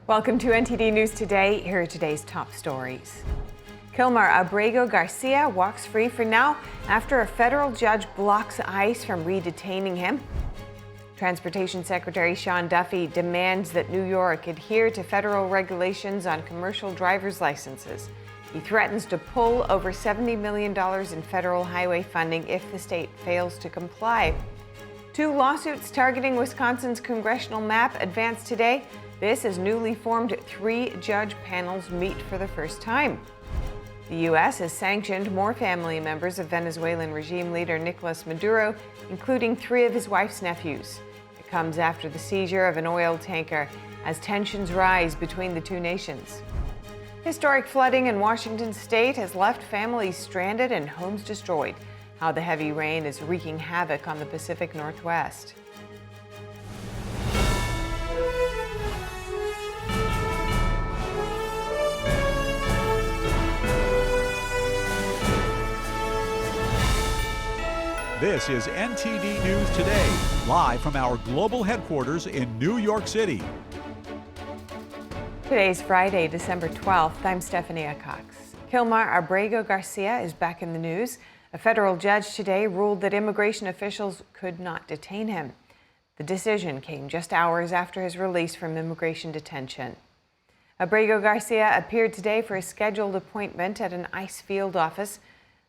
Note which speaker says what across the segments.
Speaker 1: Welcome to NTD News Today. Here are today's top stories. Kilmar Abrego Garcia walks free for now after a federal judge blocks ICE from redetaining him. Transportation Secretary Sean Duffy demands that New York adhere to federal regulations on commercial driver's licenses. He threatens to pull over $70 million in federal highway funding if the state fails to comply. 2 lawsuits targeting Wisconsin's congressional map advance today. This as newly formed 3-judge panels meet for the first time. The U.S. has sanctioned more family members of Venezuelan regime leader Nicolas Maduro, including 3 of his wife's nephews. It comes after the seizure of an oil tanker as tensions rise between the two nations. Historic flooding in Washington state has left families stranded and homes destroyed. How the heavy rain is wreaking havoc on the Pacific Northwest.
Speaker 2: This is NTD News Today, live from our global headquarters in New York City.
Speaker 1: Today's Friday, December 12th. I'm Stephanie Cox. Kilmar Abrego Garcia is back in the news. A federal judge today ruled that immigration officials could not detain him. The decision came just hours after his release from immigration detention. Abrego Garcia appeared today for a scheduled appointment at an ICE field office.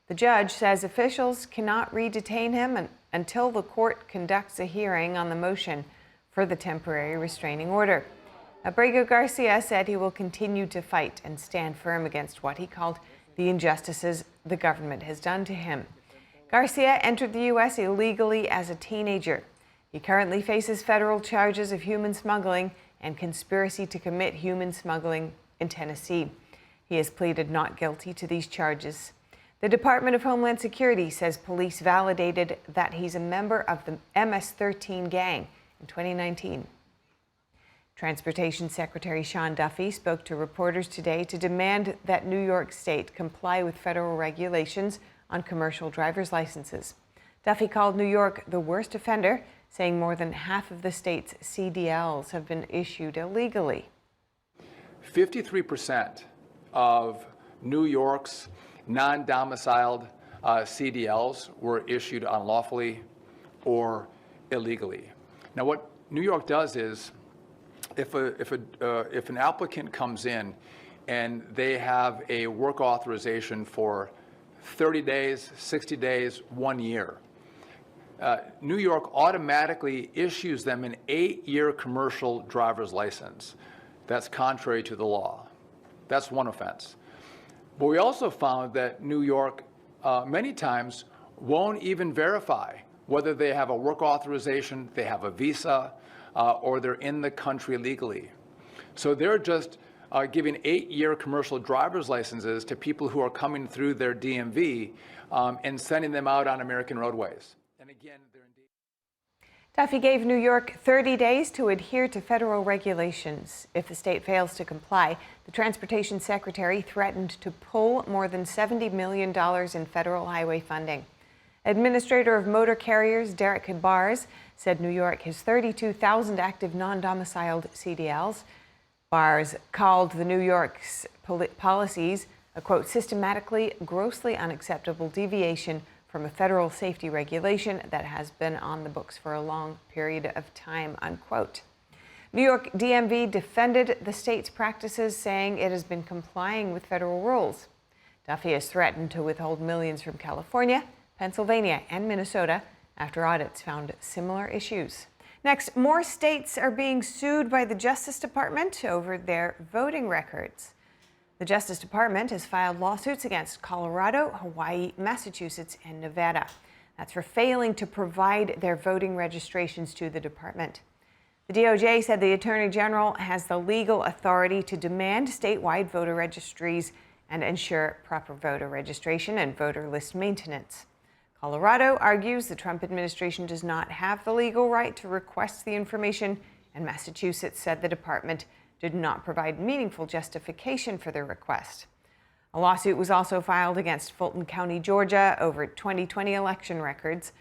Speaker 1: The judge says officials cannot redetain him until the court conducts a hearing on the motion for the temporary restraining order. Abrego Garcia said he will continue to fight and stand firm against what he called the injustices the government has done to him. Garcia entered the U.S. illegally as a teenager. He currently faces federal charges of human smuggling and conspiracy to commit human smuggling in Tennessee. He has pleaded not guilty to these charges. The Department of Homeland Security says police validated that he's a member of the MS-13 gang in 2019. Transportation Secretary Sean Duffy spoke to reporters today to demand that New York State comply with federal regulations on commercial driver's licenses. Duffy called New York the worst offender, saying more than half of the state's CDLs have been issued illegally.
Speaker 3: 53% of New York's non-domiciled CDLs were issued unlawfully or illegally. Now, what New York does is, if an applicant comes in and they have a work authorization for 30 days, 60 days, 1 year, New York automatically issues them an 8-year commercial driver's license. That's contrary to the law. That's one offense. But we also found that New York many times won't even verify whether they have a work authorization, they have a visa, or they're in the country legally. So they're just giving 8-year commercial driver's licenses to people who are coming through their DMV and sending them out on American roadways. And again, they're indeed.
Speaker 1: Duffy gave New York 30 days to adhere to federal regulations. If the state fails to comply, the Transportation Secretary threatened to pull more than $70 million in federal highway funding. Administrator of Motor Carriers Derek Bars said New York has 32,000 active non-domiciled CDLs. Bars called the New York's policies a, quote, systematically, grossly unacceptable deviation from a federal safety regulation that has been on the books for a long period of time, unquote. New York DMV defended the state's practices, saying it has been complying with federal rules. Duffy has threatened to withhold millions from California, Pennsylvania, and Minnesota after audits found similar issues. Next, more states are being sued by the Justice Department over their voting records. The Justice Department has filed lawsuits against Colorado, Hawaii, Massachusetts, and Nevada. That's for failing to provide their voting registrations to the department. The DOJ said the Attorney General has the legal authority to demand statewide voter registries and ensure proper voter registration and voter list maintenance. Colorado argues the Trump administration does not have the legal right to request the information, and Massachusetts said the department did not provide meaningful justification for their request. A lawsuit was also filed against Fulton County, Georgia, over 2020 election records.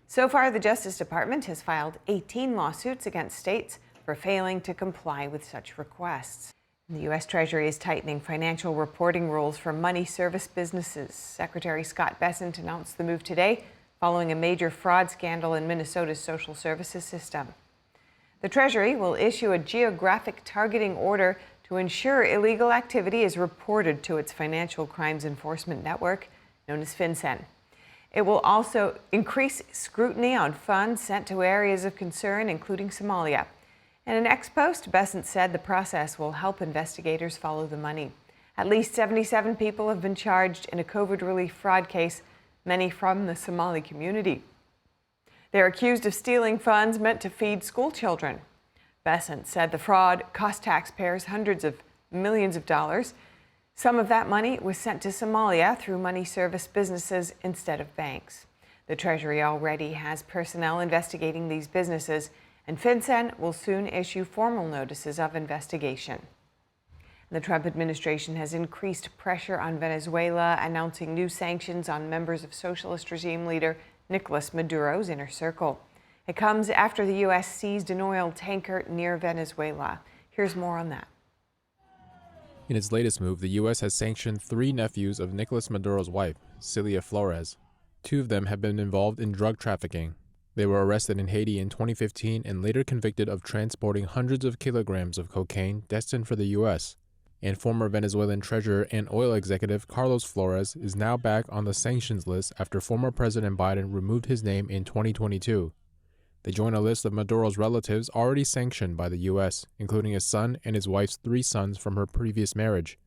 Speaker 1: So far, the Justice Department has filed 18 lawsuits against states for failing to comply with such requests. The U.S. Treasury is tightening financial reporting rules for money service businesses. Secretary Scott Bessent announced the move today following a major fraud scandal in Minnesota's social services system. The Treasury will issue a geographic targeting order to ensure illegal activity is reported to its Financial Crimes Enforcement Network, known as FinCEN. It will also increase scrutiny on funds sent to areas of concern, including Somalia. In an ex post, Bessent said the process will help investigators follow the money. At least 77 people have been charged in a COVID relief fraud case, many from the Somali community. They're accused of stealing funds meant to feed school children. Bessent said the fraud cost taxpayers hundreds of millions of dollars. Some of that money was sent to Somalia through money service businesses instead of banks. The Treasury already has personnel investigating these businesses, and FinCEN will soon issue formal notices of investigation. The Trump administration has increased pressure on Venezuela, announcing new sanctions on members of socialist regime leader Nicolas Maduro's inner circle. It comes after the U.S. seized an oil tanker near Venezuela. Here's more on that.
Speaker 4: In its latest move, the U.S. has sanctioned 3 nephews of Nicolas Maduro's wife, Celia Flores. 2 of them have been involved in drug trafficking. They were arrested in Haiti in 2015 and later convicted of transporting hundreds of kilograms of cocaine destined for the U.S. And former Venezuelan treasurer and oil executive Carlos Flores is now back on the sanctions list after former President Biden removed his name in 2022. They join a list of Maduro's relatives already sanctioned by the U.S., including his son and his wife's 3 sons from her previous marriage.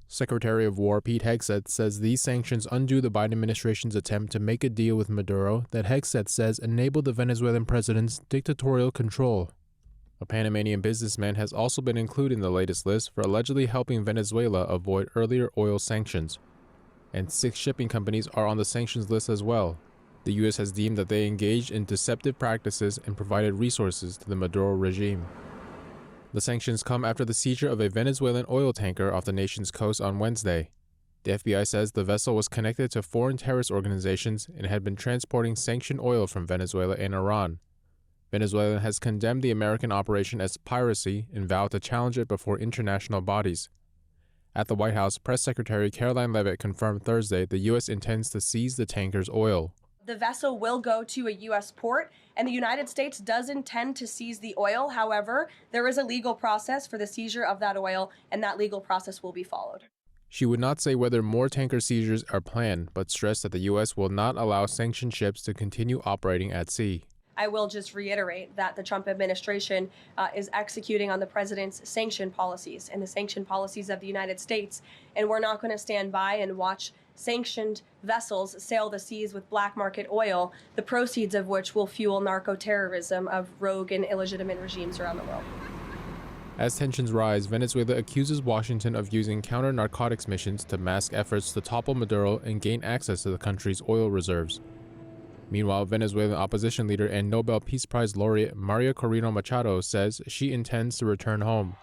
Speaker 4: Secretary of War Pete Hegseth says these sanctions undo the Biden administration's attempt to make a deal with Maduro that Hegseth says enabled the Venezuelan president's dictatorial control. A Panamanian businessman has also been included in the latest list for allegedly helping Venezuela avoid earlier oil sanctions. And 6 shipping companies are on the sanctions list as well. The U.S. has deemed that they engaged in deceptive practices and provided resources to the Maduro regime. The sanctions come after the seizure of a Venezuelan oil tanker off the nation's coast on Wednesday. The FBI says the vessel was connected to foreign terrorist organizations and had been transporting sanctioned oil from Venezuela and Iran. Venezuela has condemned the American operation as piracy and vowed to challenge it before international bodies. At the White House, Press Secretary Caroline Leavitt confirmed Thursday the U.S. intends to seize the tanker's oil.
Speaker 5: The vessel will go to a U.S. port, and the United States does intend to seize the oil. However, there is a legal process for the seizure of that oil, and that legal process will be followed.
Speaker 4: She would not say whether more tanker seizures are planned, but stressed that the U.S. will not allow sanctioned ships to continue operating at sea.
Speaker 5: I will just reiterate that the Trump administration is executing on the president's sanction policies and the sanction policies of the United States, and we're not going to stand by and watch sanctioned vessels sail the seas with black market oil, the proceeds of which will fuel narco-terrorism of rogue and illegitimate regimes around the world.
Speaker 4: As tensions rise, Venezuela accuses Washington of using counter-narcotics missions to mask efforts to topple Maduro and gain access to the country's oil reserves. Meanwhile, Venezuelan opposition leader and Nobel Peace Prize laureate Maria Corina Machado says she intends to return home.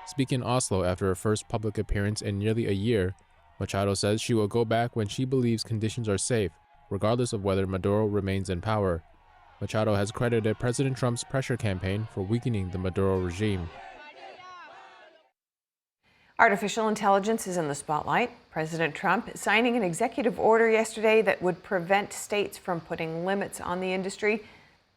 Speaker 4: Speaking in Oslo after her first public appearance in nearly a year, Machado says she will go back when she believes conditions are safe, regardless of whether Maduro remains in power. Machado has credited President Trump's pressure campaign for weakening the Maduro regime.
Speaker 1: Artificial intelligence is in the spotlight. President Trump signing an executive order yesterday that would prevent states from putting limits on the industry.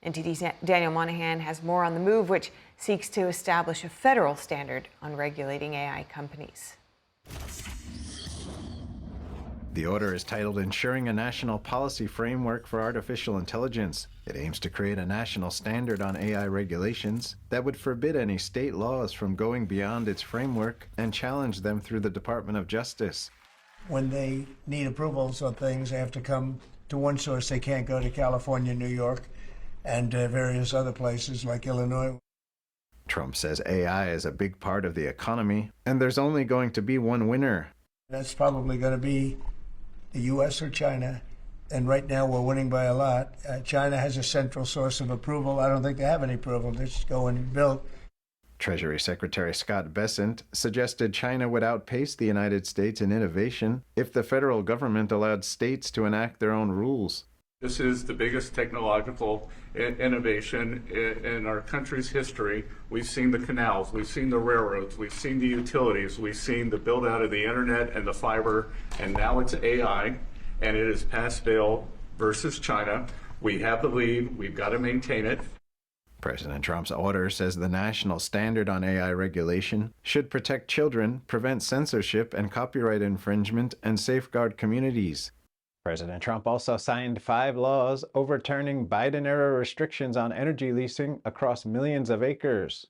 Speaker 1: NTD's Daniel Monahan has more on the move, which seeks to establish a federal standard on regulating AI companies.
Speaker 6: The order is titled Ensuring a National Policy Framework for Artificial Intelligence. It aims to create a national standard on AI regulations that would forbid any state laws from going beyond its framework and challenge them through the Department of Justice.
Speaker 7: When they need approvals on things, they have to come to one source. They can't go to California, New York, and various other places like Illinois.
Speaker 6: Trump says AI is a big part of the economy, and there's only going to be one winner.
Speaker 7: That's probably going to be the U.S. or China, and right now we're winning by a lot. China has a central source of approval. I don't think they have any approval. They just go and build.
Speaker 6: Treasury Secretary Scott Bessent suggested China would outpace the United States in innovation if the federal government allowed states to enact their own rules.
Speaker 8: This is the biggest technological innovation in our country's history. We've seen the canals, we've seen the railroads, we've seen the utilities, we've seen the build out of the internet and the fiber, and now it's AI, and it is pass-fail versus China. We have the lead, we've got to maintain it.
Speaker 6: President Trump's order says the national standard on AI regulation should protect children, prevent censorship and copyright infringement, and safeguard communities. President Trump also signed 5 laws overturning Biden-era restrictions on energy leasing across millions of acres.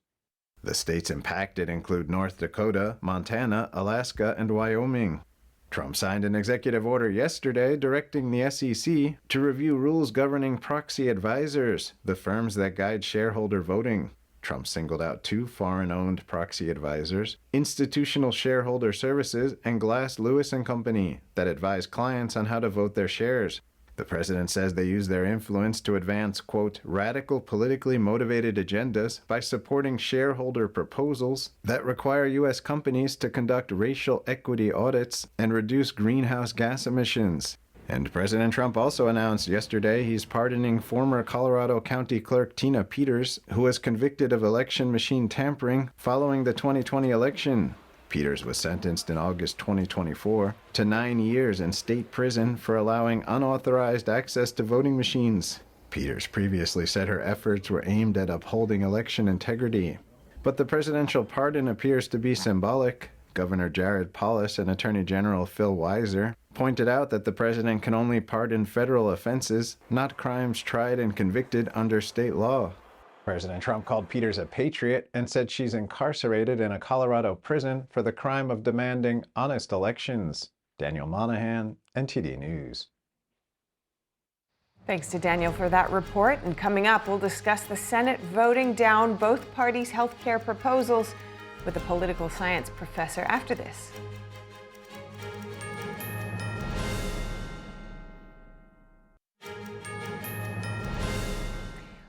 Speaker 6: The states impacted include North Dakota, Montana, Alaska, and Wyoming. Trump signed an executive order yesterday directing the SEC to review rules governing proxy advisors, the firms that guide shareholder voting. Trump singled out 2 foreign-owned proxy advisors, Institutional Shareholder Services and Glass Lewis & Company, that advise clients on how to vote their shares. The president says they use their influence to advance, quote, radical politically motivated agendas by supporting shareholder proposals that require U.S. companies to conduct racial equity audits and reduce greenhouse gas emissions. And President Trump also announced yesterday he's pardoning former Colorado County Clerk Tina Peters, who was convicted of election machine tampering following the 2020 election. Peters was sentenced in August 2024 to 9 years in state prison for allowing unauthorized access to voting machines. Peters previously said her efforts were aimed at upholding election integrity. But the presidential pardon appears to be symbolic. Governor Jared Polis and Attorney General Phil Weiser pointed out that the president can only pardon federal offenses, not crimes tried and convicted under state law. President Trump called Peters a patriot and said she's incarcerated in a Colorado prison for the crime of demanding honest elections. Daniel Monahan, NTD News.
Speaker 1: Thanks to Daniel for that report. And coming up, we'll discuss the Senate voting down both parties' health care proposals with a political science professor after this.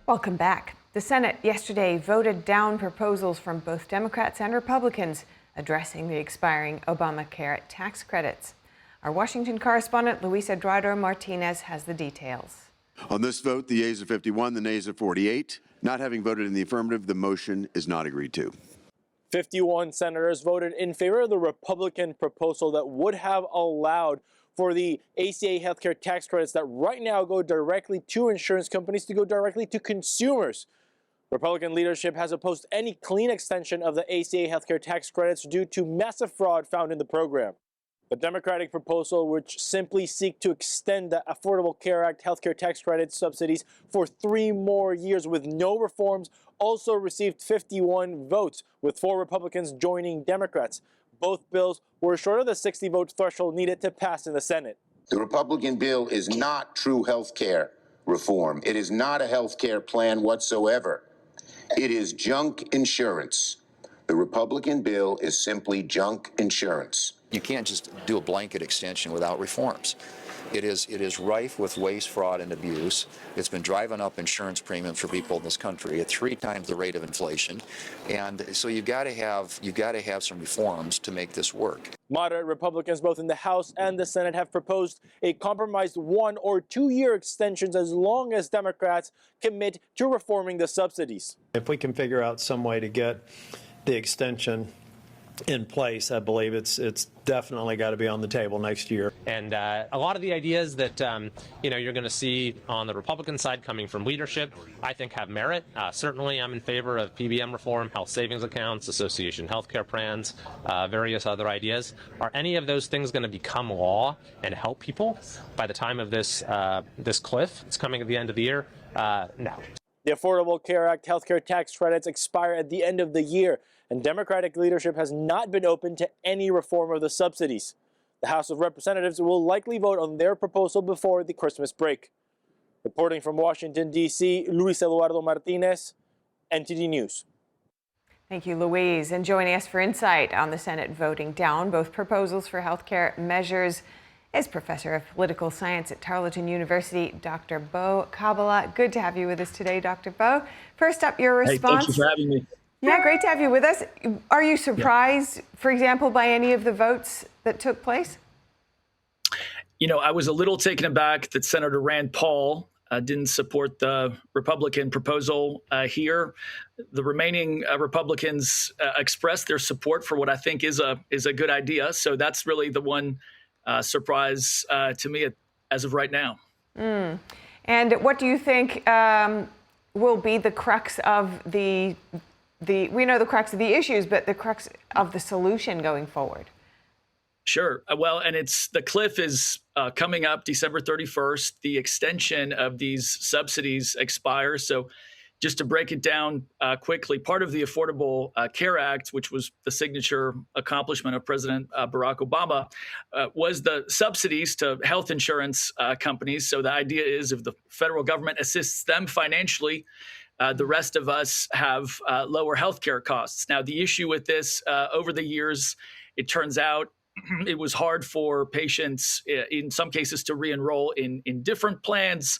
Speaker 1: Welcome back. The Senate yesterday voted down proposals from both Democrats and Republicans addressing the expiring Obamacare tax credits. Our Washington correspondent Luis Eduardo Martinez has the details.
Speaker 9: On this vote, the yeas are 51, the nays are 48. Not having voted in the affirmative, the motion is not agreed to.
Speaker 10: 51 senators voted in favor of the Republican proposal that would have allowed for the ACA healthcare tax credits that right now go directly to insurance companies to go directly to consumers. Republican leadership has opposed any clean extension of the ACA healthcare tax credits due to massive fraud found in the program. The Democratic proposal, which simply seek to extend the Affordable Care Act healthcare tax credit subsidies for 3 more years with no reforms, also received 51 votes, with 4 Republicans joining Democrats. Both bills were short of the 60-vote threshold needed to pass in the Senate.
Speaker 11: The Republican bill is not true health care reform. It is not a health care plan whatsoever. It is junk insurance. The Republican bill is simply junk insurance.
Speaker 12: You can't just do a blanket extension without reforms. It is rife with waste, fraud, and abuse. It's been driving up insurance premiums for people in this country at 3 times the rate of inflation, and so you've got to have some reforms to make this work.
Speaker 10: Moderate Republicans, both in the House and the Senate, have proposed a compromised 1- or 2-year extensions as long as Democrats commit to reforming the subsidies.
Speaker 13: If we can figure out some way to get the extension in place, I believe it's definitely got to be on the table next year.
Speaker 14: And a lot of the ideas that you're going to see on the Republican side coming from leadership, I think have merit. Certainly, I'm in favor of PBM reform, health savings accounts, association healthcare plans, various other ideas. Are any of those things going to become law and help people by the time of this cliff? It's coming at the end of the year. No.
Speaker 10: The Affordable Care Act healthcare tax credits expire at the end of the year, and Democratic leadership has not been open to any reform of the subsidies. The House of Representatives will likely vote on their proposal before the Christmas break. Reporting from Washington, D.C., Luis Eduardo Martinez, NTD News.
Speaker 1: Thank you, Louise. And joining us for insight on the Senate voting down both proposals for health care measures is Professor of Political Science at Tarleton University, Dr. Bo Kabbalah. Good to have you with us today, Dr. Bo. First up, your response.
Speaker 15: Hey, thank you for having me.
Speaker 1: Yeah, great to have you with us. Are you surprised, for example, by any of the votes that took place?
Speaker 15: I was a little taken aback that Senator Rand Paul didn't support the Republican proposal here. The remaining Republicans expressed their support for what I think is a good idea. So that's really the one surprise to me as of right now.
Speaker 1: And what do you think will be the crux of we know the crux of the issues, but the crux of the solution going forward?
Speaker 15: Sure. Well, and the cliff is coming up December 31st. The extension of these subsidies expires. So just to break it down quickly, part of the Affordable Care Act, which was the signature accomplishment of President Barack Obama, was the subsidies to health insurance companies. So the idea is if the federal government assists them financially, the rest of us have lower healthcare costs. Now, the issue with this over the years, it turns out it was hard for patients in some cases to re-enroll in different plans,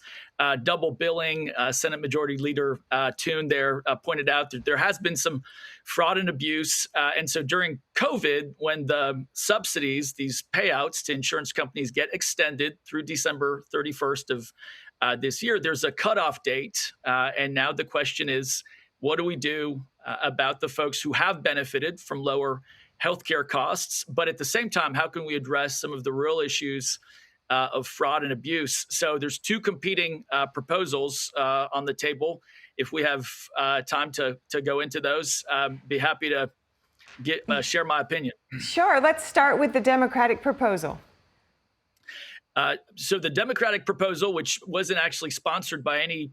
Speaker 15: double billing. Senate Majority Leader Toon there pointed out that there has been some fraud and abuse. And so during COVID, when the subsidies, these payouts to insurance companies get extended through December 31st of this year, there's a cutoff date. And now the question is, what do we do about the folks who have benefited from lower healthcare costs, but at the same time, how can we address some of the real issues of fraud and abuse? So there's two competing proposals on the table. If we have time to go into those, be happy to share my opinion.
Speaker 1: Sure. Let's start with the Democratic proposal.
Speaker 15: So the Democratic proposal, which wasn't actually sponsored by any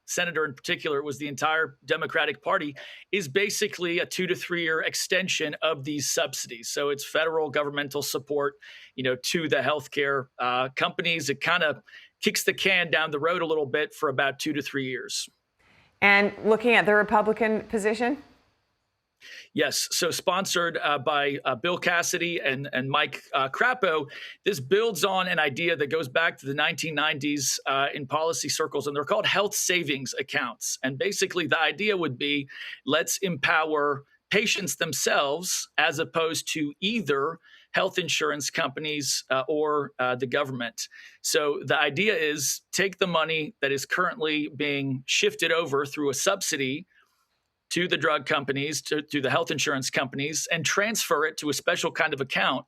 Speaker 15: senator in particular, it was the entire Democratic Party, is basically a 2 to 3 year extension of these subsidies. So it's federal governmental support, to the healthcare companies. It kind of kicks the can down the road a little bit for about 2 to 3 years.
Speaker 1: And looking at the Republican position?
Speaker 15: Yes. So sponsored by Bill Cassidy and Mike Crapo, this builds on an idea that goes back to the 1990s in policy circles, and they're called health savings accounts. And basically the idea would be, let's empower patients themselves as opposed to either health insurance companies or the government. So the idea is take the money that is currently being shifted over through a subsidy to the drug companies, to the health insurance companies, and transfer it to a special kind of account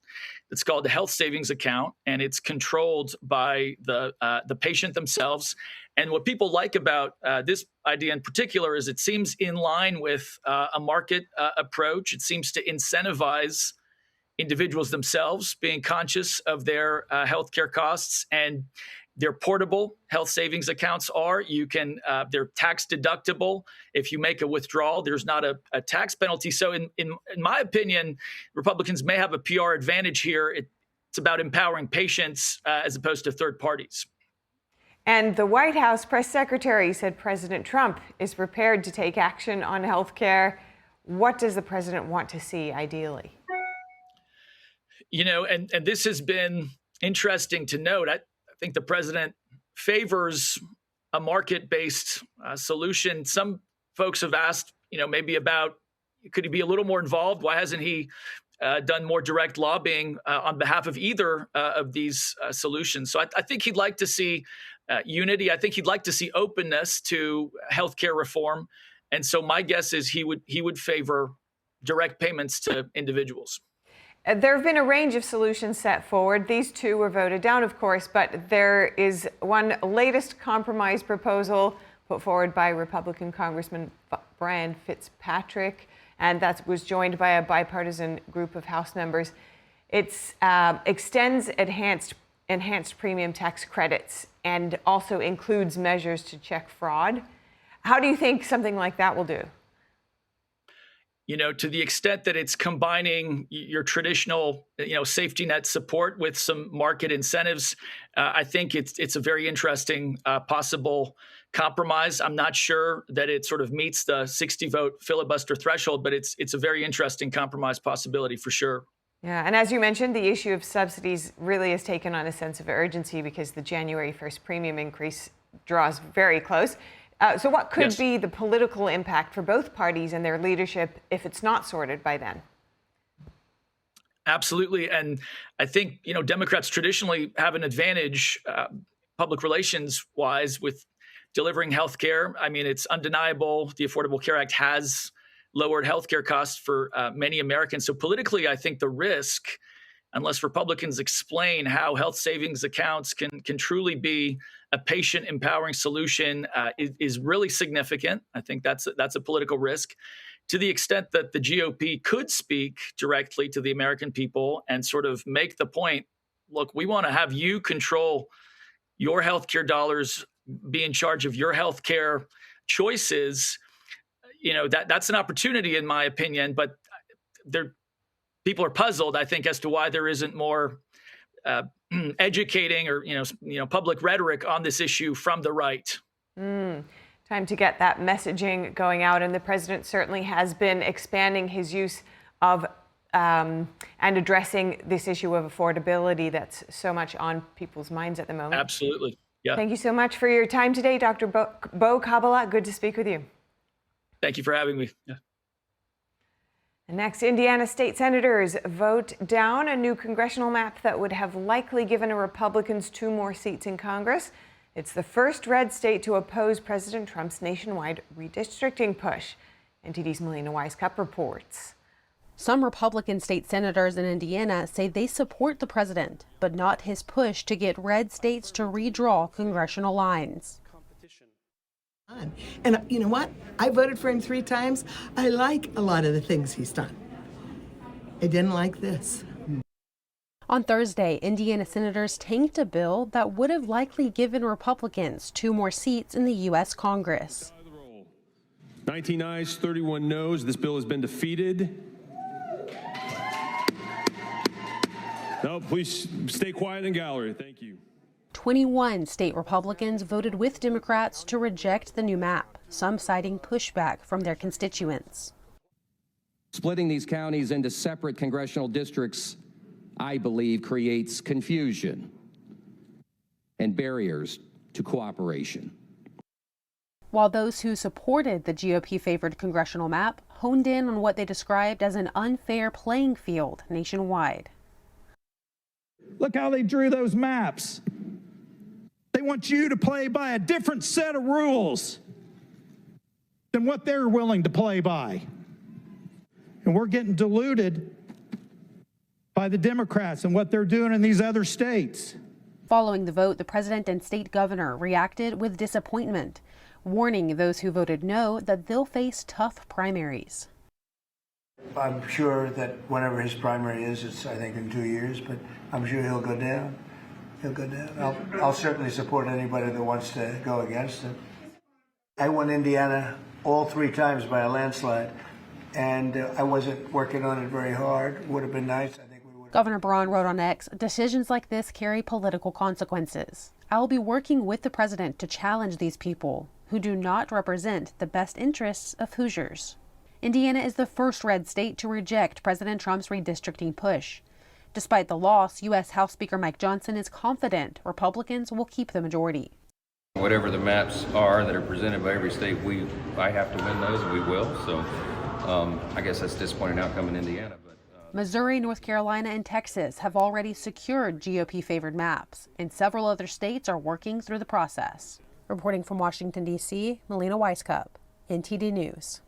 Speaker 15: that's called the health savings account, and it's controlled by the patient themselves. And what people like about this idea in particular is it seems in line with a market approach. It seems to incentivize individuals themselves being conscious of their healthcare costs, and they're portable. Health savings accounts are. They're tax deductible. If you make a withdrawal, there's not a tax penalty. So in my opinion, Republicans may have a PR advantage here. It's about empowering patients as opposed to third parties.
Speaker 1: And the White House press secretary said President Trump is prepared to take action on health care. What does the president want to see ideally? And this has been interesting to note. I think the president favors a market-based solution. Some folks have asked, maybe about, could he be a little more involved? Why hasn't he done more direct lobbying on behalf of either of these solutions? So I think he'd like to see unity. I think he'd like to see openness to healthcare reform. And so my guess is he would favor direct payments to individuals. There have been a range of solutions set forward. These two were voted down, of course, but there is one latest compromise proposal put forward by Republican Congressman Brian Fitzpatrick, and that was joined by a bipartisan group of House members. It extends enhanced premium tax credits and also includes measures to check fraud. How do you think something like that will do?
Speaker 15: To the extent that it's combining your traditional, safety net support with some market incentives, I think it's a very interesting possible compromise. I'm not sure that it sort of meets the 60-vote filibuster threshold, but it's a very interesting compromise possibility for sure.
Speaker 1: Yeah, and as you mentioned, the issue of subsidies really has taken on a sense of urgency because the January 1st premium increase draws very close. So what could be the political impact for both parties and their leadership if it's not sorted by then?
Speaker 15: Absolutely. And I think, Democrats traditionally have an advantage, public relations wise, with delivering health care. I mean, it's undeniable. The Affordable Care Act has lowered health care costs for many Americans. So politically, I think the risk, unless Republicans explain how health savings accounts can truly be a patient empowering solution, is really significant. I think that's a political risk. To the extent that the GOP could speak directly to the American people and sort of make the point, look, we want to have you control your healthcare dollars, be in charge of your healthcare choices. That's an opportunity, in my opinion, but people are puzzled, I think, as to why there isn't more educating or public rhetoric on this issue from the right.
Speaker 1: Time to get that messaging going out, and the president certainly has been expanding his use of and addressing this issue of affordability that's so much on people's minds at the moment.
Speaker 15: Absolutely. Yeah.
Speaker 1: Thank you so much for your time today, Dr. Bo Kabbalah. Good to speak with you.
Speaker 15: Thank you for having me. Yeah.
Speaker 1: And next, Indiana state senators vote down a new congressional map that would have likely given Republicans 2 more seats in Congress. It's the first red state to oppose President Trump's nationwide redistricting push. NTD's Melina Weiskup reports.
Speaker 16: Some Republican state senators in Indiana say they support the president, but not his push to get red states to redraw congressional lines.
Speaker 17: And you know what? I voted for him 3 times. I like a lot of the things he's done. I didn't like this.
Speaker 16: On Thursday, Indiana senators tanked a bill that would have likely given Republicans 2 more seats in the U.S. Congress.
Speaker 18: 19 ayes, 31 noes. This bill has been defeated. No, please stay quiet in gallery. Thank you.
Speaker 16: 21 state Republicans voted with Democrats to reject the new map, some citing pushback from their constituents.
Speaker 19: Splitting these counties into separate congressional districts, I believe, creates confusion and barriers to cooperation.
Speaker 16: While those who supported the GOP-favored congressional map honed in on what they described as an unfair playing field nationwide.
Speaker 20: Look how they drew those maps. They want you to play by a different set of rules than what they're willing to play by. And we're getting diluted by the Democrats and what they're doing in these other states.
Speaker 16: Following the vote, the president and state governor reacted with disappointment, warning those who voted no that they'll face tough primaries.
Speaker 7: I'm sure that whenever his primary is, it's I think in 2 years, but I'm sure he'll go down. He'll go down. I'll certainly support anybody that wants to go against him. I won Indiana all 3 times by a landslide, and I wasn't working on it very hard. Would have been nice.
Speaker 16: Governor Braun wrote on X, decisions like this carry political consequences. I'll be working with the president to challenge these people who do not represent the best interests of Hoosiers. Indiana is the first red state to reject President Trump's redistricting push. Despite the loss, U.S. House Speaker Mike Johnson is confident Republicans will keep the majority.
Speaker 21: Whatever the maps are that are presented by every state, I have to win those, and we will. So I guess that's a disappointing outcome in Indiana.
Speaker 16: Missouri, North Carolina, and Texas have already secured GOP-favored maps, and several other states are working through the process. Reporting from Washington, D.C., Melina Weiskup, NTD News.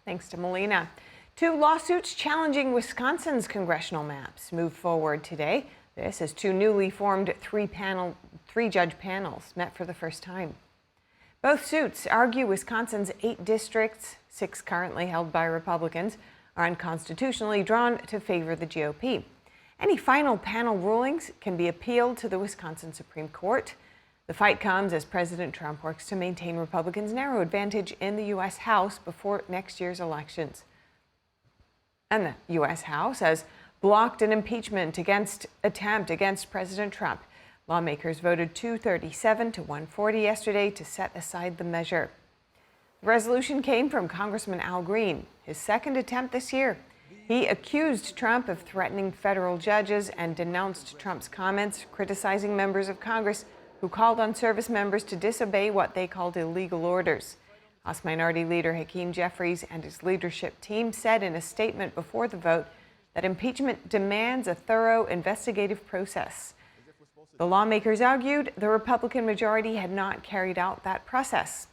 Speaker 1: Thanks to Melina. 2 lawsuits challenging Wisconsin's congressional maps move forward today. This as 2 newly formed 3-judge panels met for the first time. Both suits argue Wisconsin's 8 districts, 6 currently held by Republicans, are unconstitutionally drawn to favor the GOP. Any final panel rulings can be appealed to the Wisconsin Supreme Court. The fight comes as President Trump works to maintain Republicans' narrow advantage in the U.S. House before next year's elections. And the U.S. House has blocked an impeachment attempt against President Trump. Lawmakers voted 237 to 140 yesterday to set aside the measure. The resolution came from Congressman Al Green, his second attempt this year. He accused Trump of threatening federal judges and denounced Trump's comments criticizing members of Congress who called on service members to disobey what they called illegal orders. House Minority Leader Hakeem Jeffries and his leadership team said in a statement before the vote that impeachment demands a thorough investigative process. The lawmakers argued the Republican majority had not carried out that process.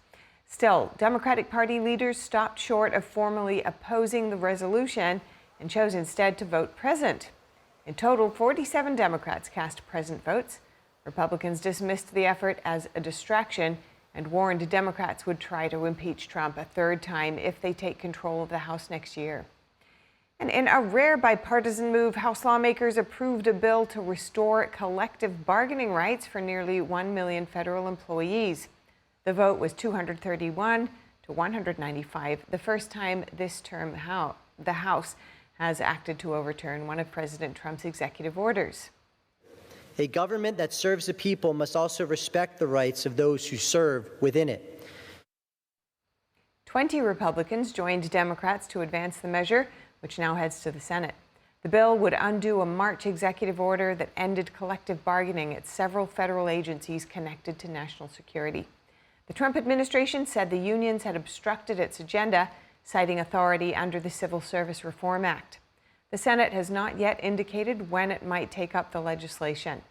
Speaker 1: Still, Democratic Party leaders stopped short of formally opposing the resolution and chose instead to vote present. In total, 47 Democrats cast present votes. Republicans dismissed the effort as a distraction and warned Democrats would try to impeach Trump a third time if they take control of the House next year. And in a rare bipartisan move, House lawmakers approved a bill to restore collective bargaining rights for nearly 1 million federal employees. The vote was 231 to 195, the first time this term the House has acted to overturn one of President Trump's executive orders.
Speaker 2: A government that serves the people must also respect the rights of those who serve within it.
Speaker 1: 20 Republicans joined Democrats to advance the measure, which now heads to the Senate. The bill would undo a March executive order that ended collective bargaining at several federal agencies connected to national security. The Trump administration said the unions had obstructed its agenda, citing authority under the Civil Service Reform Act. The Senate has not yet indicated when it might take up the legislation.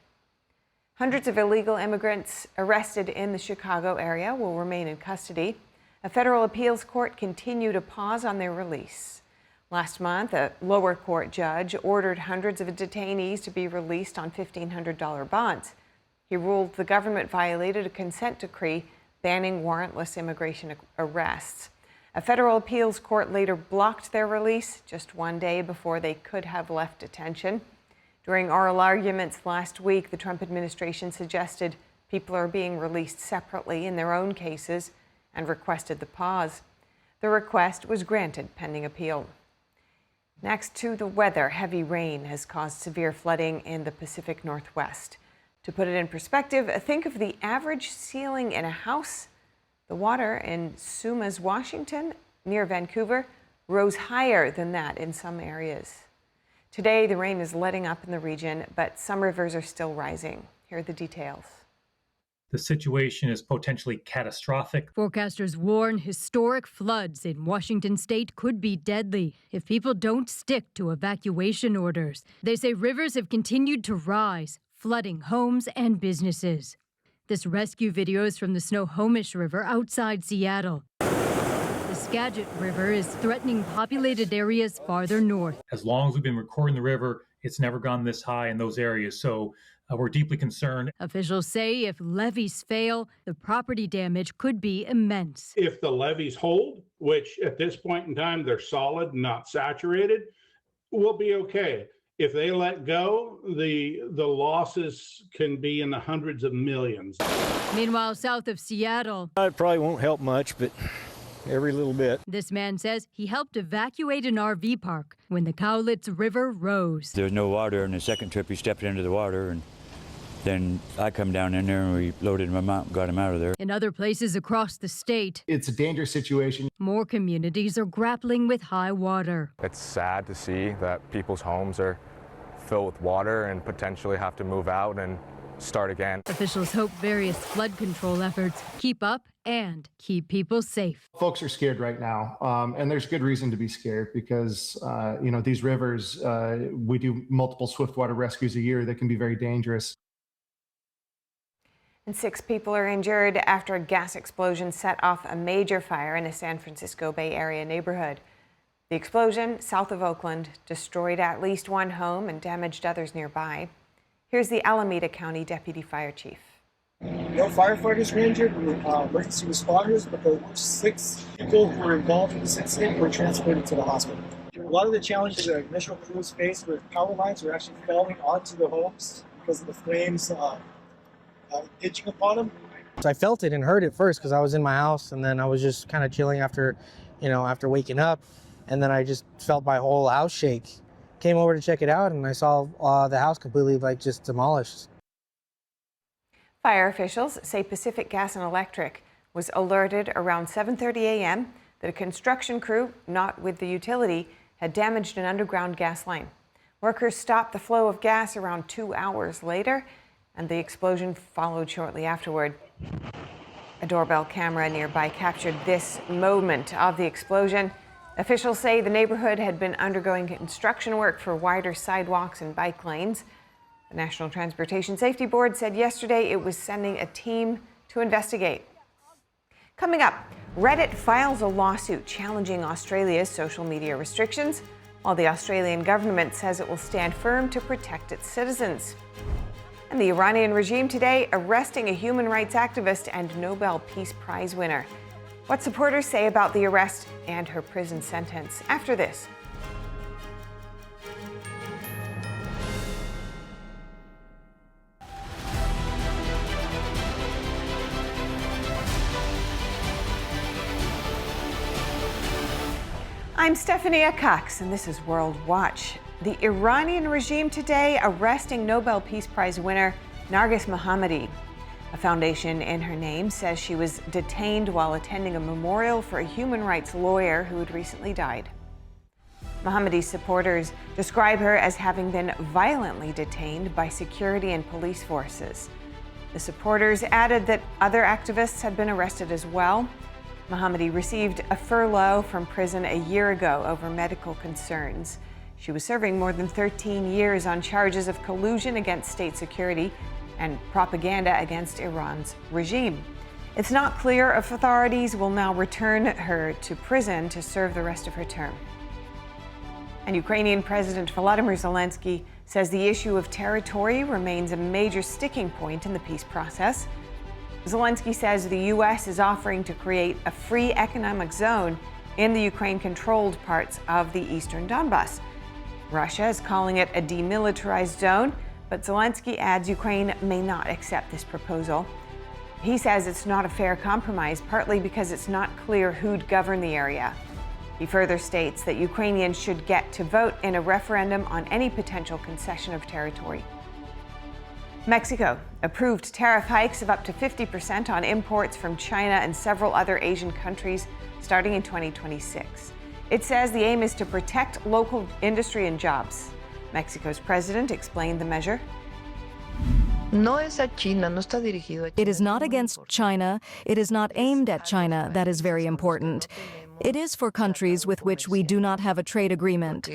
Speaker 1: Hundreds of illegal immigrants arrested in the Chicago area will remain in custody. A federal appeals court continued a pause on their release. Last month, a lower court judge ordered hundreds of detainees to be released on $1,500 bonds. He ruled the government violated a consent decree banning warrantless immigration arrests. A federal appeals court later blocked their release just one day before they could have left detention. During oral arguments last week, the Trump administration suggested people are being released separately in their own cases and requested the pause. The request was granted pending appeal. Next to the weather, heavy rain has caused severe flooding in the Pacific Northwest. To put it in perspective, think of the average ceiling in a house. The water in Sumas, Washington, near Vancouver, rose higher than that in some areas. Today, the rain is letting up in the region, but some rivers are still rising. Here are the details.
Speaker 22: The situation is potentially catastrophic.
Speaker 23: Forecasters warn historic floods in Washington state could be deadly if people don't stick to evacuation orders. They say rivers have continued to rise, flooding homes and businesses. This rescue video is from the Snohomish River outside Seattle. The Skagit River is threatening populated areas farther north.
Speaker 22: As long as we've been recording the river, it's never gone this high in those areas. So we're deeply concerned.
Speaker 23: Officials say if levees fail, the property damage could be immense.
Speaker 24: If the levees hold, which at this point in time, they're solid, not saturated, we'll be okay. If they let go, the losses can be in the hundreds of millions.
Speaker 23: Meanwhile, south of Seattle,
Speaker 25: it probably won't help much, but every little bit.
Speaker 23: This man says he helped evacuate an RV park when the Cowlitz River rose.
Speaker 26: There's no water, and the second trip he stepped into the water, and then I come down in there and we loaded him out and got him out of there.
Speaker 23: In other places across the state,
Speaker 27: it's a dangerous situation.
Speaker 23: More communities are grappling with high water.
Speaker 28: It's sad to see that people's homes are filled with water and potentially have to move out and start again.
Speaker 23: Officials hope various flood control efforts keep up and keep people safe.
Speaker 27: Folks are scared right now, and there's good reason to be scared because, these rivers, we do multiple swiftwater rescues a year that can be very dangerous.
Speaker 1: And 6 people are injured after a gas explosion set off a major fire in a San Francisco Bay Area neighborhood. The explosion, south of Oakland, destroyed at least one home and damaged others nearby. Here's the Alameda County Deputy Fire Chief.
Speaker 29: No firefighters were injured, emergency responders, but the 6 people who were involved in this incident were transported to the hospital. A lot of the challenges that initial crews faced with power lines were actually falling onto the homes because of the flames pitching upon them.
Speaker 30: So I felt it and heard it first because I was in my house, and then I was just kind of chilling after waking up, and then I just felt my whole house shake. Came over to check it out, and I saw the house completely just demolished.
Speaker 1: Fire officials say Pacific Gas and Electric was alerted around 7:30 a.m. that a construction crew, not with the utility, had damaged an underground gas line. Workers stopped the flow of gas around 2 hours later, and the explosion followed shortly afterward. A doorbell camera nearby captured this moment of the explosion. Officials say the neighborhood had been undergoing construction work for wider sidewalks and bike lanes. The National Transportation Safety Board said yesterday it was sending a team to investigate. Coming up, Reddit files a lawsuit challenging Australia's social media restrictions, while the Australian government says it will stand firm to protect its citizens. And the Iranian regime today arresting a human rights activist and Nobel Peace Prize winner. What supporters say about the arrest and her prison sentence after this. I'm Stephanie Cox, and this is World Watch. The Iranian regime today arresting Nobel Peace Prize winner Narges Mohammadi. A foundation in her name says she was detained while attending a memorial for a human rights lawyer who had recently died. Mohammadi's supporters describe her as having been violently detained by security and police forces. The supporters added that other activists had been arrested as well. Mohammadi received a furlough from prison a year ago over medical concerns. She was serving more than 13 years on charges of collusion against state security and propaganda against Iran's regime. It's not clear if authorities will now return her to prison to serve the rest of her term. And Ukrainian President Volodymyr Zelensky says the issue of territory remains a major sticking point in the peace process. Zelensky says the U.S. is offering to create a free economic zone in the Ukraine-controlled parts of the eastern Donbas. Russia is calling it a demilitarized zone, but Zelensky adds Ukraine may not accept this proposal. He says it's not a fair compromise, partly because it's not clear who'd govern the area. He further states that Ukrainians should get to vote in a referendum on any potential concession of territory. Mexico approved tariff hikes of up to 50% on imports from China and several other Asian countries starting in 2026. It says the aim is to protect local industry and jobs. Mexico's president explained the measure.
Speaker 3: It is not against China. It is not aimed at China. That is very important. It is for countries with which we do not have a trade agreement.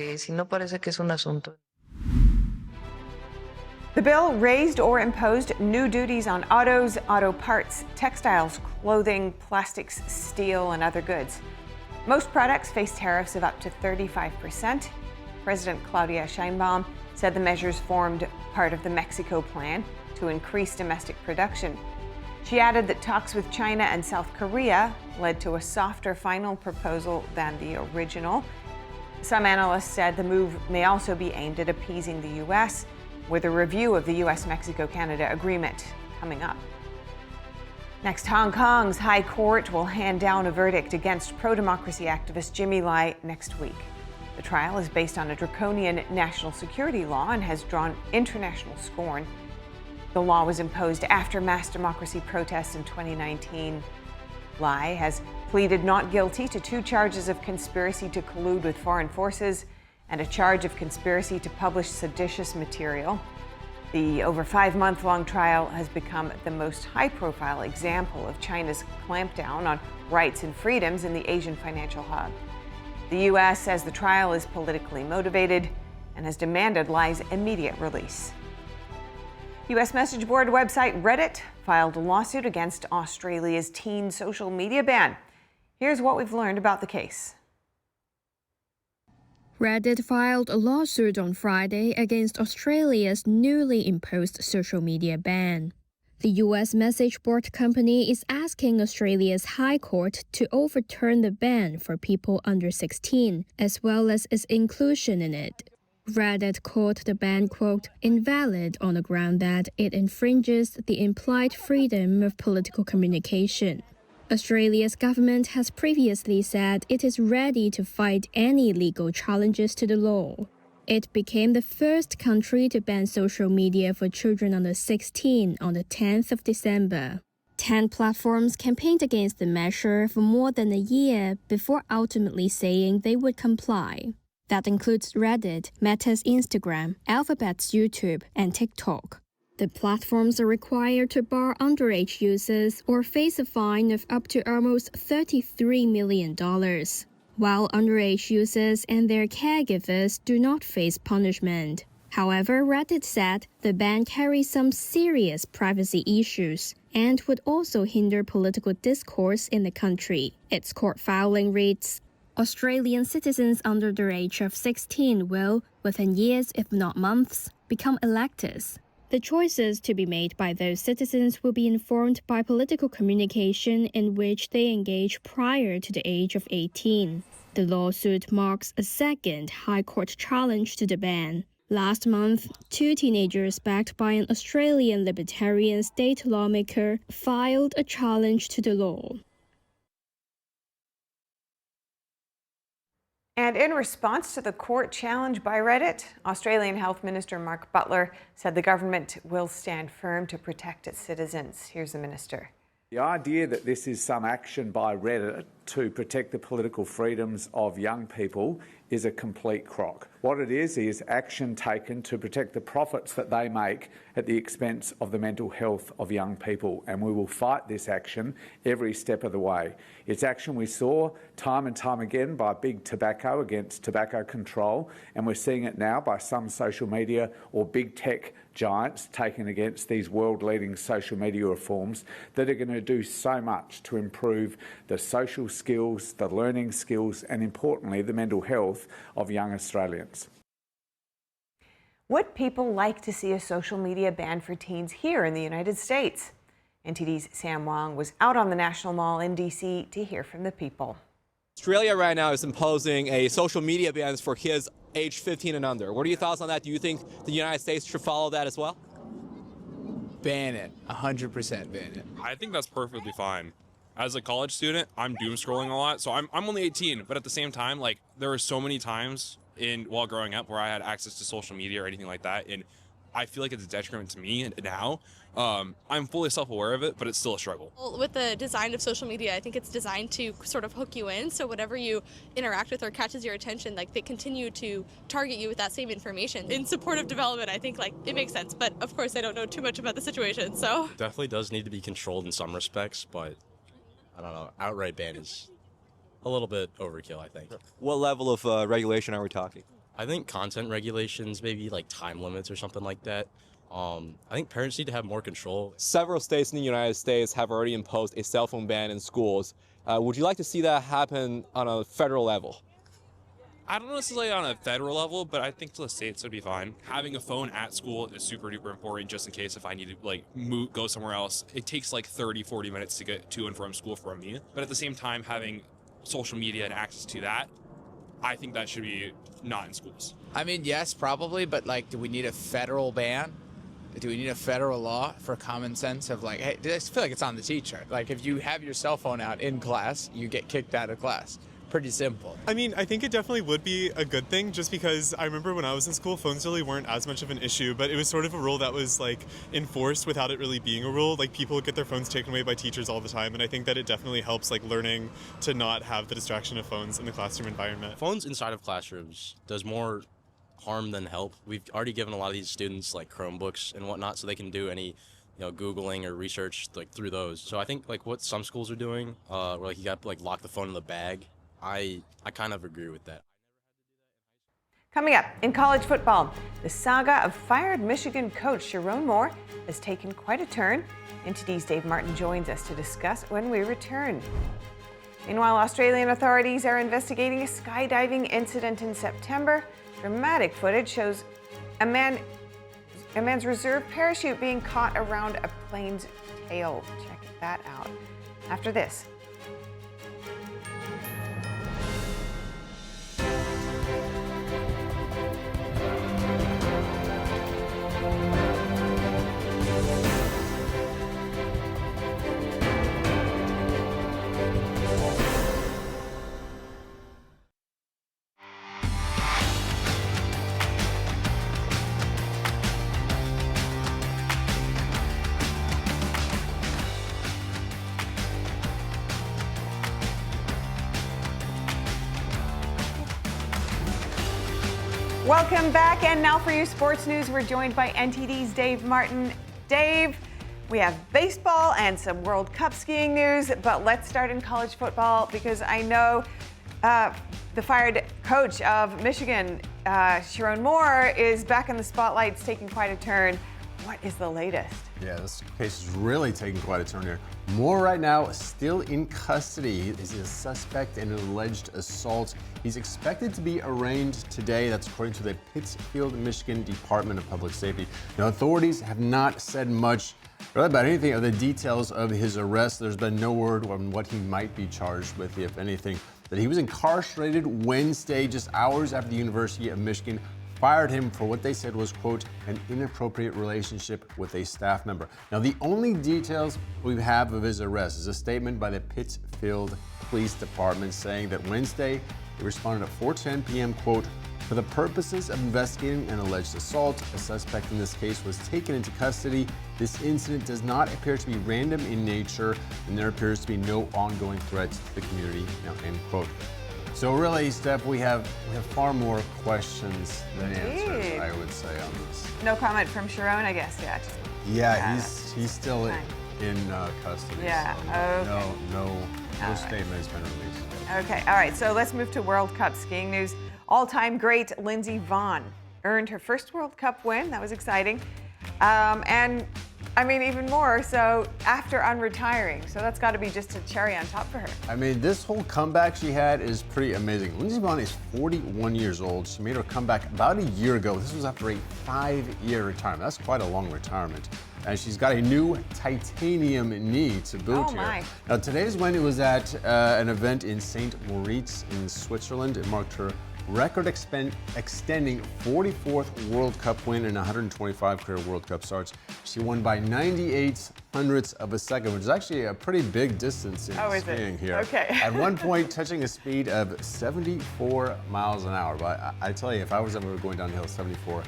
Speaker 1: The bill raised or imposed new duties on autos, auto parts, textiles, clothing, plastics, steel, and other goods. Most products face tariffs of up to 35%. President Claudia Sheinbaum said the measures formed part of the Mexico plan to increase domestic production. She added that talks with China and South Korea led to a softer final proposal than the original. Some analysts said the move may also be aimed at appeasing the U.S., with a review of the U.S.-Mexico-Canada agreement coming up. Next, Hong Kong's High Court will hand down a verdict against pro-democracy activist Jimmy Lai next week. The trial is based on a draconian national security law and has drawn international scorn. The law was imposed after mass democracy protests in 2019. Lai has pleaded not guilty to 2 charges of conspiracy to collude with foreign forces and a charge of conspiracy to publish seditious material. The over 5-month-long trial has become the most high-profile example of China's clampdown on rights and freedoms in the Asian financial hub. The U.S. says the trial is politically motivated and has demanded Lai's immediate release. U.S. message board website Reddit filed a lawsuit against Australia's teen social media ban. Here's what we've learned about the case.
Speaker 4: Reddit filed a lawsuit on Friday against Australia's newly imposed social media ban. The U.S. message board company is asking Australia's High Court to overturn the ban for people under 16, as well as its inclusion in it. Reddit called the ban, quote, invalid on the ground that it infringes the implied freedom of political communication. Australia's government has previously said it is ready to fight any legal challenges to the law. It became the first country to ban social media for children under 16 on the 10th of December. 10 platforms campaigned against the measure for more than a year before ultimately saying they would comply. That includes Reddit, Meta's Instagram, Alphabet's YouTube, and TikTok. The platforms are required to bar underage users or face a fine of up to almost $33 million. while underage users and their caregivers do not face punishment. However, Reddit said the ban carries some serious privacy issues and would also hinder political discourse in the country. Its court filing reads, Australian citizens under the age of 16 will, within years if not months, become electors. The choices to be made by those citizens will be informed by political communication in which they engage prior to the age of 18. The lawsuit marks a second High Court challenge to the ban. Last month, 2 teenagers backed by an Australian libertarian state lawmaker filed a challenge to the law.
Speaker 1: And in response to the court challenge by Reddit, Australian Health Minister Mark Butler said the government will stand firm to protect its citizens. Here's the minister.
Speaker 5: The idea that this is some action by Reddit to protect the political freedoms of young people is a complete crock. What it is action taken to protect the profits that they make at the expense of the mental health of young people, and we will fight this action every step of the way. It's action we saw time and time again by big tobacco against tobacco control, and we're seeing it now by some social media or big tech giants taken against these world-leading social media reforms that are going to do so much to improve the social skills, the learning skills, and importantly, the mental health of young Australians.
Speaker 1: Would people like to see a social media ban for teens here in the United States? NTD's Sam Wong was out on the National Mall in D.C. to hear from the people.
Speaker 6: Australia right now is imposing a social media ban for kids aged 15 and under. What are your thoughts on that? Do you think the United States should follow that as well?
Speaker 8: Ban it, 100% ban it.
Speaker 9: I think that's perfectly fine. As a college student, I'm doom scrolling a lot, so I'm only 18, but at the same time, like, there were so many times while growing up where I had access to social media or anything like that, and I feel like it's a detriment to me now. I'm fully self-aware of it, but it's still a struggle.
Speaker 10: Well, with the design of social media, I think it's designed to sort of hook you in, so whatever you interact with or catches your attention, like, they continue to target you with that same information. In support of development, I think, like, it makes sense, but of course I don't know too much about the situation, so.
Speaker 11: Definitely does need to be controlled in some respects, but I don't know, outright ban is a little bit overkill, I think.
Speaker 12: What level of regulation are we talking?
Speaker 11: I think content regulations, maybe like time limits or something like that. I think parents need to have more control.
Speaker 12: Several states in the United States have already imposed a cell phone ban in schools. Would you like to see that happen on a federal level?
Speaker 9: I don't necessarily on a federal level, but I think to the states would be fine. Having a phone at school is super duper important just in case if I need to go somewhere else. It takes like 30-40 minutes to get to and from school from me. But at the same time, having social media and access to that, I think that should be not in schools.
Speaker 8: I mean, yes, probably, but do we need a federal ban? Do we need a federal law for common sense of hey, I feel like it's on the teacher. If you have your cell phone out in class, you get kicked out of class. Pretty simple.
Speaker 13: I mean, I think it definitely would be a good thing just because I remember when I was in school, phones really weren't as much of an issue, but it was sort of a rule that was enforced without it really being a rule. People get their phones taken away by teachers all the time, and I think that it definitely helps learning to not have the distraction of phones in the classroom environment.
Speaker 11: Phones inside of classrooms does more harm than help. We've already given a lot of these students Chromebooks and whatnot so they can do any Googling or research through those. So I think what some schools are doing, where you got to lock the phone in the bag, I kind of agree with that.
Speaker 1: Coming up in college football, the saga of fired Michigan coach Sharon Moore has taken quite a turn. NTD's Dave Martin joins us to discuss when we return. Meanwhile, Australian authorities are investigating a skydiving incident in September. Dramatic footage shows a man's reserve parachute being caught around a plane's tail. Check that out after this. Welcome back, and now for your sports news, we're joined by NTD's Dave Martin. Dave, we have baseball and some World Cup skiing news, but let's start in college football because I know The fired coach of Michigan, Sharon Moore, is back in the spotlight. It's taking quite a turn. What is the latest?
Speaker 2: Yeah, this case is really taking quite a turn here. Moore right now still in custody. He is a suspect in an alleged assault. He's expected to be arraigned today. That's according to the Pittsfield, Michigan Department of Public Safety. Now, authorities have not said much really about anything of the details of his arrest. There's been no word on what he might be charged with, if anything. That he was incarcerated Wednesday, just hours after the University of Michigan fired him for what they said was, quote, an inappropriate relationship with a staff member. Now, the only details we have of his arrest is a statement by the Pittsfield Police Department saying that Wednesday they responded at 4:10 p.m., quote, for the purposes of investigating an alleged assault, a suspect in this case was taken into custody. This incident does not appear to be random in nature, and there appears to be no ongoing threats to the community, now, end quote. So really, Steph, we have far more questions than answers, I would say, on this.
Speaker 1: No comment from Sharon, I guess, yet.
Speaker 2: Yeah, he's still in custody.
Speaker 1: Yeah,
Speaker 2: so
Speaker 1: okay.
Speaker 2: No statement has been released yet.
Speaker 1: Okay, all right, so let's move to World Cup skiing news. All-time great Lindsey Vonn earned her first World Cup win. That was exciting. And I mean, even more so after unretiring. So that's got to be just a cherry on top for her.
Speaker 2: I mean, this whole comeback she had is pretty amazing. Lindsey Vonn is 41 years old. She made her comeback about a year ago. This was after a 5-year retirement. That's quite a long retirement. And she's got a new titanium knee to boot here. Now, today's win, it was at an event in St. Moritz in Switzerland. It marked her record-extending 44th World Cup win and 125 career World Cup starts. She won by 98 hundredths of a second, which is actually a pretty big distance in skiing here.
Speaker 1: Okay.
Speaker 2: At one point, touching a speed of 74 miles an hour. But I tell you, if I was ever going downhill 74,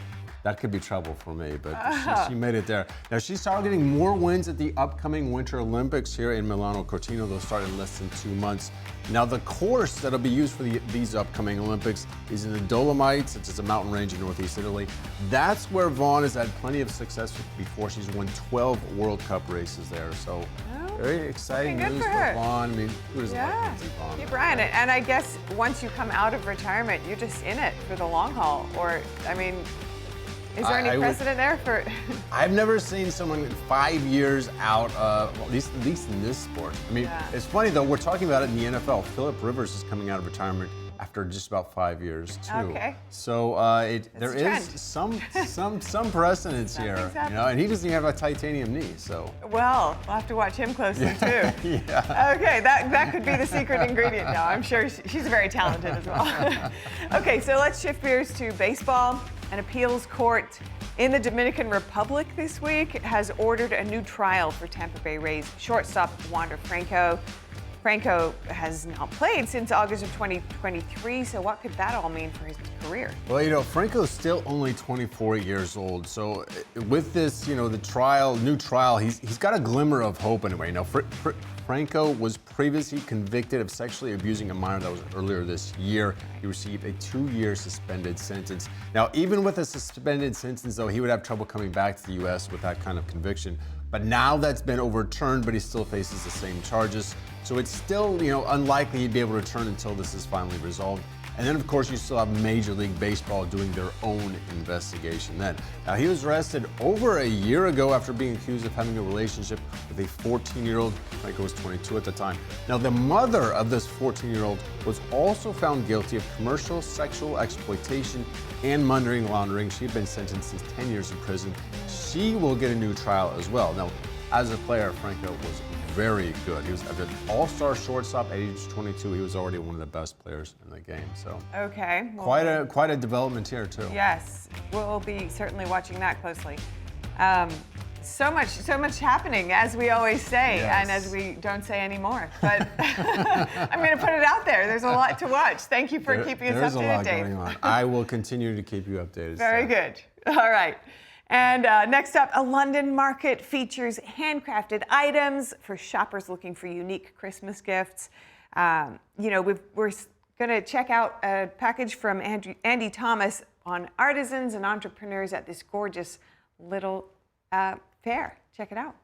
Speaker 2: that could be trouble for me, but she made it there. Now, she's targeting more wins at the upcoming Winter Olympics here in Milano Cortina. They'll start in less than 2 months. Now, the course that'll be used for these upcoming Olympics is in the Dolomites. It's a mountain range in northeast Italy. That's where Vonn has had plenty of success before. She's won 12 World Cup races there. So very exciting news for Vonn. I mean, who doesn't like Lindsey Vonn?
Speaker 1: Keep Brian. And I guess once you come out of retirement, you're just in it for the long haul. Or, I mean, is there any precedent there for?
Speaker 2: I've never seen someone 5 years out, at least in this sport. I mean, it's funny though. We're talking about it in the NFL. Phillip Rivers is coming out of retirement after just about 5 years too.
Speaker 1: Okay.
Speaker 2: So there is some precedence here, you know, and he doesn't even have a titanium knee. So.
Speaker 1: Well, we'll have to watch him closely too.
Speaker 2: Yeah.
Speaker 1: Okay, that could be the secret ingredient. No, I'm sure she's very talented as well. Okay, so let's shift gears to baseball. An appeals court in the Dominican Republic this week has ordered a new trial for Tampa Bay Rays shortstop Wander Franco. Franco has not played since August of 2023, so what could that all mean for his career?
Speaker 2: Well, you know, Franco's still only 24 years old, so with this, you know, the new trial, he's got a glimmer of hope anyway. You know, Franco was previously convicted of sexually abusing a minor. That was earlier this year. He received a 2-year suspended sentence. Now, even with a suspended sentence, though, he would have trouble coming back to the U.S. with that kind of conviction. But now that's been overturned, but he still faces the same charges. So it's still, you know, unlikely he'd be able to return until this is finally resolved. And then, of course, you still have Major League Baseball doing their own investigation then. Now, he was arrested over a year ago after being accused of having a relationship with a 14-year-old. Franco was 22 at the time. Now, the mother of this 14-year-old was also found guilty of commercial sexual exploitation and money laundering. She had been sentenced to 10 years in prison. She will get a new trial as well. Now, as a player, Franco was very good. He was an all-star shortstop at age 22. He was already one of the best players in the game. So
Speaker 1: okay,
Speaker 2: well, quite a development here too.
Speaker 1: Yes, we'll be certainly watching that closely. So much happening, as we always say, and as we don't say anymore. But I'm going to put it out there. There's a lot to watch. Thank you for keeping us updated, Dave. There's a lot going on.
Speaker 2: I will continue to keep you updated.
Speaker 1: Very good. All right. And next up, a London market features handcrafted items for shoppers looking for unique Christmas gifts. You know, we're going to check out a package from Andy Thomas on artisans and entrepreneurs at this gorgeous little fair. Check it out.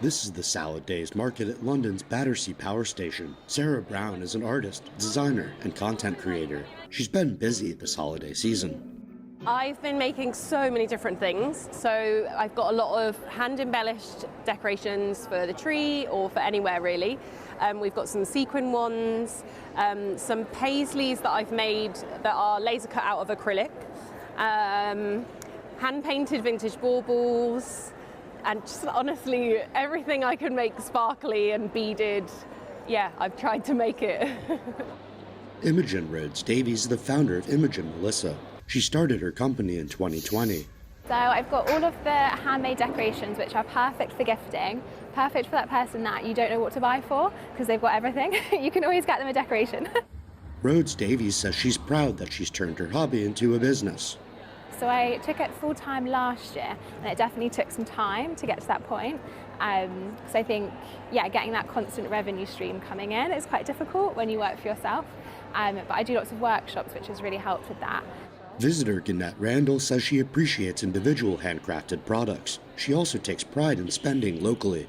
Speaker 7: This is the Salad Days market at London's Battersea Power Station. Sarah Brown is an artist, designer, and content creator. She's been busy this holiday season.
Speaker 14: I've been making so many different things. So I've got a lot of hand-embellished decorations for the tree or for anywhere really. We've got some sequin ones, some paisleys that I've made that are laser cut out of acrylic, hand-painted vintage baubles, and just honestly everything I can make sparkly and beaded. Yeah, I've tried to make it.
Speaker 7: Imogen Rhodes Davies is the founder of Imogen Melissa. She started her company in 2020.
Speaker 15: So I've got all of the handmade decorations which are perfect for gifting, perfect for that person that you don't know what to buy for because they've got everything. You can always get them a decoration.
Speaker 7: Rhodes Davies says she's proud that she's turned her hobby into a business.
Speaker 15: So I took it full-time last year and it definitely took some time to get to that point. Because I think, getting that constant revenue stream coming in is quite difficult when you work for yourself. But I do lots of workshops which has really helped with that.
Speaker 7: Visitor Gannett Randall says she appreciates individual handcrafted products. She also takes pride in spending locally.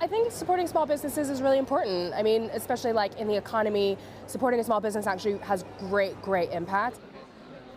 Speaker 16: I think supporting small businesses is really important. I mean, especially like in the economy, supporting a small business actually has great impact.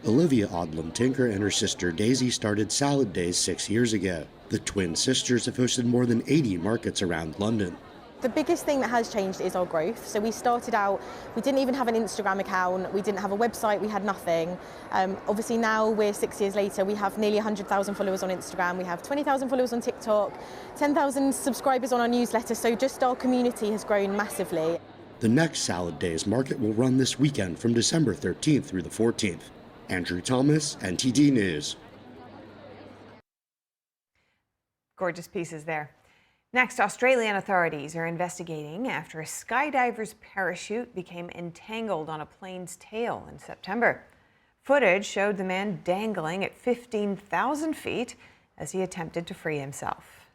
Speaker 7: Olivia Odlum Tinker and her sister Daisy started Salad Days 6 years ago. The twin sisters have hosted more than 80 markets around London.
Speaker 17: The biggest thing that has changed is our growth. So we started out, we didn't even have an Instagram account, we didn't have a website, we had nothing. Obviously now we're 6 years later, we have nearly 100,000 followers on Instagram, we have 20,000 followers on TikTok, 10,000 subscribers on our newsletter, so just our community has grown massively.
Speaker 7: The next Salad Days market will run this weekend from December 13th through the 14th. Andrew Thomas, NTD News.
Speaker 1: Gorgeous pieces there. Next, Australian authorities are investigating after a skydiver's parachute became entangled on a plane's tail in September. Footage showed the man dangling at 15,000 feet as he attempted to free himself.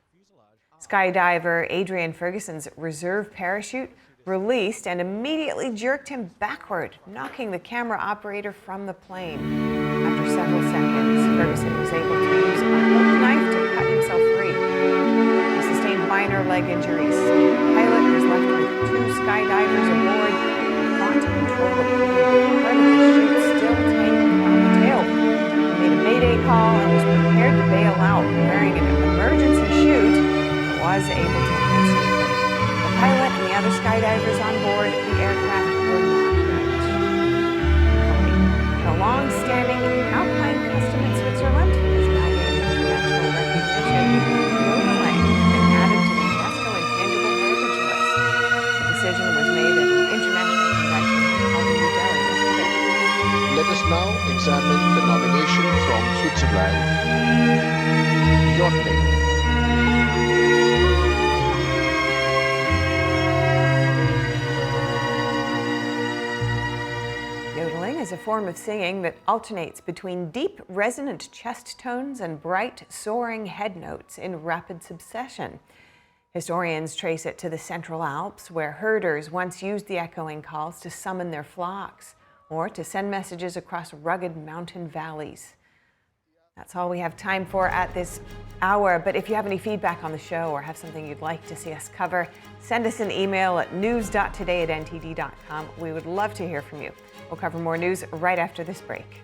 Speaker 1: Skydiver Adrian Ferguson's reserve parachute released and immediately jerked him backward, knocking the camera operator from the plane. After several seconds, Ferguson was able to use a hook knife to cut himself free. He sustained minor leg injuries. The pilot was left with 2 skydivers aboard and fought to control the plane. Part of the chute still tangled on the tail. He made a mayday call and was prepared to bail out, wearing an emergency chute, but was able to land safely. The pilot and the other skydivers on board the aircraft were not hurt. The long-standing alpine custom in Switzerland has now gained international recognition. Yodeling has been added to the UNESCO Intangible Heritage List. The decision was made at an international convention held in New Delhi yesterday.
Speaker 18: Let us now examine the nomination from Switzerland, Yodeling.
Speaker 1: Yodeling is a form of singing that alternates between deep, resonant chest tones and bright, soaring head notes in rapid succession. Historians trace it to the Central Alps, where herders once used the echoing calls to summon their flocks or to send messages across rugged mountain valleys. That's all we have time for at this hour, but if you have any feedback on the show or have something you'd like to see us cover, send us an email at news.today@ntd.com. We would love to hear from you. We'll cover more news right after this break.